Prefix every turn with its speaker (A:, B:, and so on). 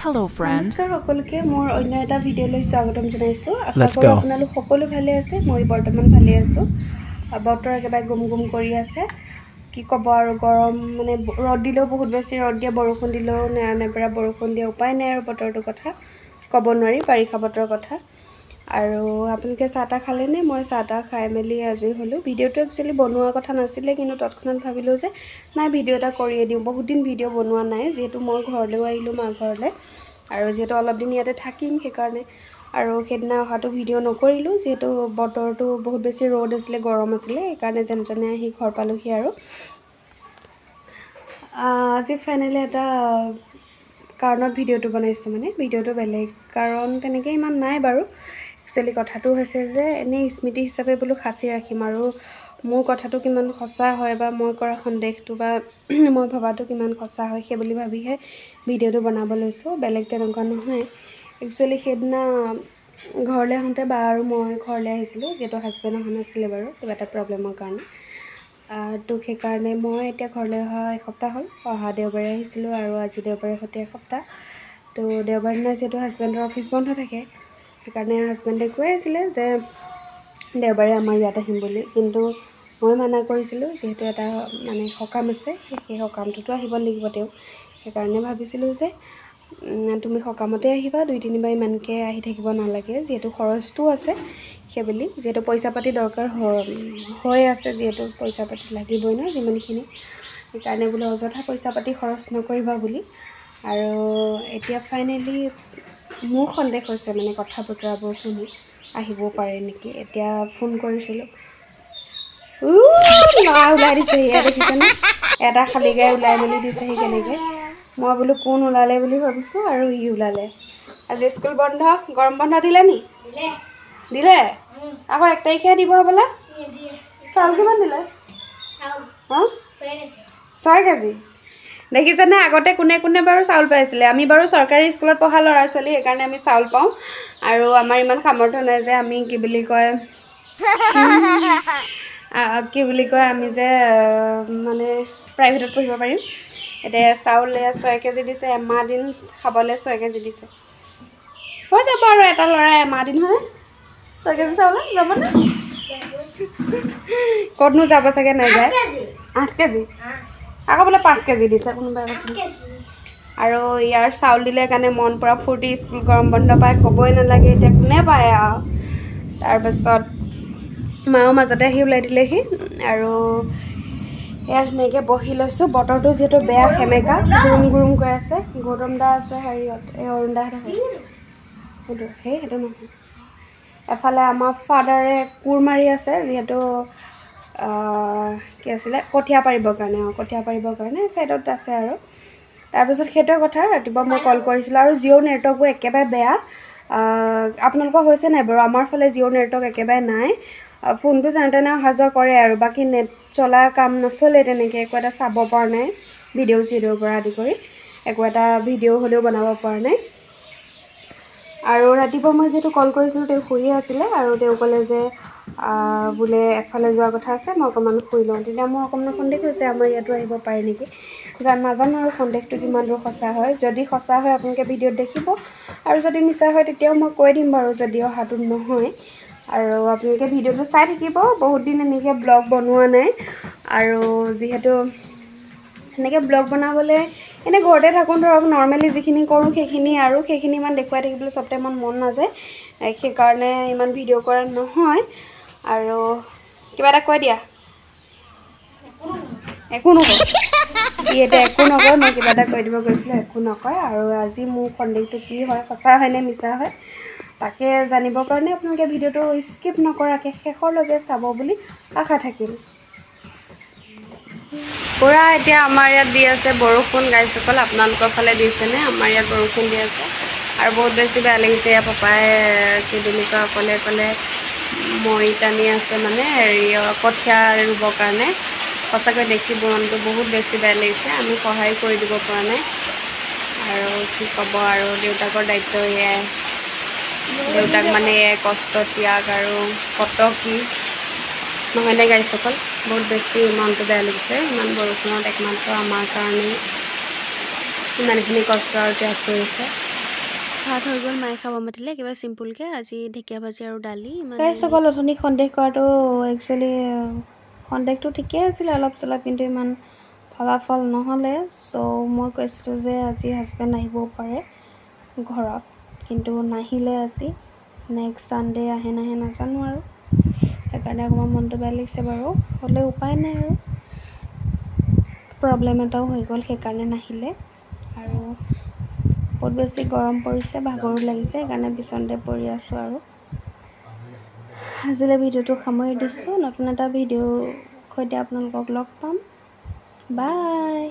A: Hello friend.
B: নমস্কাৰ সকলোকে মোৰ অন্য এটা ভিডিঅ'লৈ স্বাগতম জনাইছো।
A: Let's
B: Asha
A: go.
B: আপোনালোক সকলো ভালে আছে। মই বৰ্তমান ভালে আছো। বতৰ একেবাৰে গুম কৰি আছে। কি ক'ব আৰু গৰম মানে ৰদ দিলেও বহুত বেছি ৰদ দিয়ে, বৰষুণ দিলেও নেৰানেপেৰা বৰষুণ দিয়ে। উপায় নাই আৰু বতৰটোৰ কথা ক'ব নোৱাৰি, বাৰিষা বতৰৰ কথা। আৰু আপোনালোকে চাহ খালে নে? মই চাহ খাই মেলি আজৰি হ'লো। ভিডিঅ'টো একচুয়ালি বনোৱা কথা নাছিলে, কিন্তু তৎক্ষণাত ভাবিলো যে নাই ভিডিঅ' এটা কৰিয়ে দিওঁ। বহুত দিন ভিডিঅ' বনোৱা নাই, যেহেতু মই ঘৰলৈ আহিলো মা ঘৰলৈ। আৰু যেহেতু অলপ দিন ইয়াতে থাকিম সেইকাৰণে আৰু সেইদিনা অহাটো ভিডিঅ' নকৰিলোঁ, যেহেতু বতৰটো বহুত বেছি ৰ'দ আছিলে, গৰম আছিলে, সেইকাৰণে যেনে আহি ঘৰ পালোহি। আৰু আজি ফাইনেলি এটা কাৰণত ভিডিঅ'টো বনাইছোঁ। মানে ভিডিঅ'টো বেলেগ কাৰণ তেনেকৈ ইমান নাই বাৰু। একচুৱেলি কথাটো হৈছে যে এনেই স্মৃতি হিচাপে বোলো সাঁচি ৰাখিম, আৰু মোৰ কথাটো কিমান সঁচা হয় বা মই কৰা সন্দেহটো বা মই ভবাটো কিমান সঁচা হয় সেই বুলি ভাবিহে ভিডিঅ'টো বনাব লৈছোঁ। বেলেগ তেনেকুৱা নহয়। একচুৱেলি সেইদিনা ঘৰলৈ আহোঁতে বা আৰু মই ঘৰলৈ আহিছিলোঁ, যিহেতু হাজবেণ্ড অহা নাছিলে বাৰু কিবা এটা প্ৰব্লেমৰ কাৰণে। তো সেইকাৰণে মই এতিয়া ঘৰলৈ অহা এসপ্তাহ হ'ল। অহা দেওবাৰে আহিছিলোঁ আৰু আজি দেওবাৰে সৈতে এসপ্তাহ। তো দেওবাৰ দিনা যিহেতু হাজবেণ্ডৰ অফিচ বন্ধ থাকে, সেইকাৰণে হাজবেণ্ডে কৈ আছিলে যে দেওবাৰে আমাৰ ইয়াত আহিম বুলি, কিন্তু মই মানা কৰিছিলোঁ। যিহেতু এটা মানে সকাম আছে, সেই সকামটোতো আহিব লাগিব তেওঁ। সেইকাৰণে ভাবিছিলোঁ যে তুমি সকামতে আহিবা, 2-3 বাৰ ইমানকৈ আহি থাকিব নালাগে, যিহেতু খৰচটোও আছে সেইবুলি। যিহেতু পইচা পাতি দৰকাৰ হৈ আছে, যিহেতু পইচা পাতি লাগিবই ন যিমানখিনি, সেইকাৰণে বোলো অযথা পইচা পাতি খৰচ নকৰিবা বুলি। আৰু এতিয়া ফাইনেলি মোৰ সন্দেহ হৈছে, মানে কথা বতৰাবোৰ শুনি আহিবও পাৰে নেকি। এতিয়া ফোন কৰিছিলোঁ, ল'ৰা ওলাই দিছে সেয়া দেখিছেনে? এটা খালী গাই ওলাই মেলি দিছেহি কেনেকৈ। মই বোলো কোন ওলালে বুলি ভাবিছোঁ, আৰু ই ওলালে। আজি স্কুল বন্ধ, গৰম বন্ধ দিলে নি? দিলে আকৌ 1 তাৰিখে দিব বোলে। চাউল কিমান দিলে? হা 6 কেজি। দেখিছেনে? আগতে কোনে বাৰু চাউল পাইছিলে? আমি বাৰু চৰকাৰী স্কুলত পঢ়া ল'ৰা ছোৱালী, সেইকাৰণে আমি চাউল পাওঁ। আৰু আমাৰ ইমান সামৰ্থ্য নাই যে আমি কি বুলি কয় আমি যে মানে প্ৰাইভেটত পঢ়িব পাৰিম। এতিয়া চাউল 6 কেজি দিছে, এমাহ দিন খাবলৈ 6 কেজি দিছে। হৈ যাব আৰু এটা ল'ৰা এমাহ দিন হয় 6 কেজি চাউল যাবনে? ক'তনো যাব চাগে, নাযায়। 8 কেজি আকৌ বোলে 5 কেজি দিছে কোনোবাই কৈছিল। আৰু ইয়াৰ চাউল দিলে কাৰণে মন পৰা ফূৰ্তি, স্কুল গৰম বন্ধ পাই ক'বই নালাগে। এতিয়া কোনে পায় আৰু। তাৰপাছত মাও মাজতে আহি ওলাই দিলেহি, আৰু এয়া ধুনীয়াকৈ বহি লৈছোঁ। বতৰটো যিহেতু বেয়া, সেমেকা গুৰুম গৈ আছে। গৌতম দা আছে হেৰিয়ত, এই অৰুণ দাহঁত সেইটো নহয়। এফালে আমাৰ ফাদাৰে কোৰ মাৰি আছে, যিহেতু কি আছিলে কঠীয়া পাৰিবৰ কাৰণে ছাইডত আছে। আৰু তাৰপিছত সেইটোৱে কথা। ৰাতিপুৱা মই কল কৰিছিলোঁ, আৰু জিঅ'ৰ নেটৱৰ্কবোৰ একেবাৰে বেয়া। আপোনালোকৰ হৈছে নাই বাৰু? আমাৰ ফালে জিঅ'ৰ নেটৱৰ্ক একেবাৰে নাই। ফোনটো যেনে তেনে অহা যোৱা কৰে, আৰু বাকী নেট চলা কাম নচলে তেনেকৈ। একো এটা চাব পৰা নাই, ভিডিঅ'ৰ পৰা আদি কৰি একো এটা ভিডিঅ' হ'লেও বনাব পৰা নাই। আৰু ৰাতিপুৱা মই যিহেতু কল কৰিছিলোঁ, তেওঁ শুইয়ে আছিলে, আৰু তেওঁ ক'লে যে বোলে এফালে যোৱাৰ কথা আছে, মই অকণমান শুই লওঁ। তেতিয়া মোৰ অকণমান সন্দেহ হৈছে, আমাৰ ইয়াতো আহিব পাৰে নেকি। নাজানো আৰু সন্দেহটো কিমান দূৰ সঁচা হয়। যদি সঁচা হয় আপোনালোকে ভিডিঅ'ত দেখিব, আৰু যদি মিছা হয় তেতিয়াও মই কৈ দিম বাৰু, যদি অহাটো নহয়। আৰু আপোনালোকে ভিডিঅ'টো চাই থাকিব। বহুত দিন এনেকৈ ব্লগ বনোৱা নাই, আৰু যিহেতু সেনেকৈ ব্লগ বনাবলৈ এনেই ঘৰতে থাকোঁ, ধৰক নৰ্মেলি যিখিনি কৰোঁ সেইখিনি ইমান দেখুৱাই থাকিবলৈ চবতে ইমান মন নাযায়। সেইকাৰণে ইমান ভিডিঅ' কৰা নহয়। আৰু কিবা এটা কৈ দিয়া। একো নকয় ই, এতিয়া একো নকয়। মই কিবা এটা কৈ দিব গৈছিলোঁ, একো নকয়। আৰু আজি মোৰ সন্দেহটো কি হয়, সঁচা হয় নে মিছা হয়, তাকে জানিবৰ কাৰণে আপোনালোকে ভিডিঅ'টো স্কিপ নকৰাকৈ শেষৰলৈকে চাব বুলি আশা থাকিল। পুৰা এতিয়া আমাৰ ইয়াত দি আছে বৰষুণ গাইসকল। আপোনালোকৰ ফালে দিছেনে? আমাৰ ইয়াত বৰষুণ দি আছে, আৰু বহুত বেছি বেয়া লাগিছে। ইয়াৰ পাপাই কি বুলি কয় অকলে মৈ টানি আছে, মানে কঠীয়া ৰুবৰ কাৰণে। সঁচাকৈ দেখি মনটো বহুত বেছি বেয়া লাগিছে। আমি সহায় কৰি দিব পৰা নাই, আৰু কি ক'ব আৰু দেউতাকৰ দায়িত্ব এয়াই। দেউতাক মানে এয়াই কষ্ট ত্যাগ আৰু কত কি নহয়নে গাইসকল? বহুত বেছি মনটো বেয়া লাগিছে। ইমান বৰষুণত একমাত্ৰ আমাৰ কাৰণেই ইমানখিনি কষ্ট আৰু ত্যাগ কৰিছে। ভাত হৈ গ'ল, মায়ে খাব মাতিলে কিবা চিম্পুলকৈ। আজি ঢেকীয়া ভাজি আৰু দালি। সকল অথনি সন্দেহ কৰাটো একচুৱেলি সন্দেহটো ঠিকেই আছিলে অলপ চলপ, কিন্তু ইমান ফলাফল নহ'লে। চ' মই কৈছিলোঁ যে আজি হাজবেণ্ড আহিবও পাৰে ঘৰত, কিন্তু নাহিলে আজি। নেক্সট ছানডে আহে নাহে নাজানো আৰু, সেইকাৰণে অকণমান মনটো বেয়া লাগিছে বাৰু। হ'লেও উপায় নাই আৰু, প্ৰব্লেম এটাও হৈ গ'ল সেইকাৰণে নাহিলে। আৰু বহুত বেছি গৰম পৰিছে, ভাগৰো লাগিছে, সেইকাৰণে বিচনাতে পৰি আছোঁ আৰু। আজিলৈ ভিডিঅ'টো সামৰি দিছোঁ। নতুন এটা ভিডিঅ'ৰ সৈতে আপোনালোকক লগ পাম। বাই।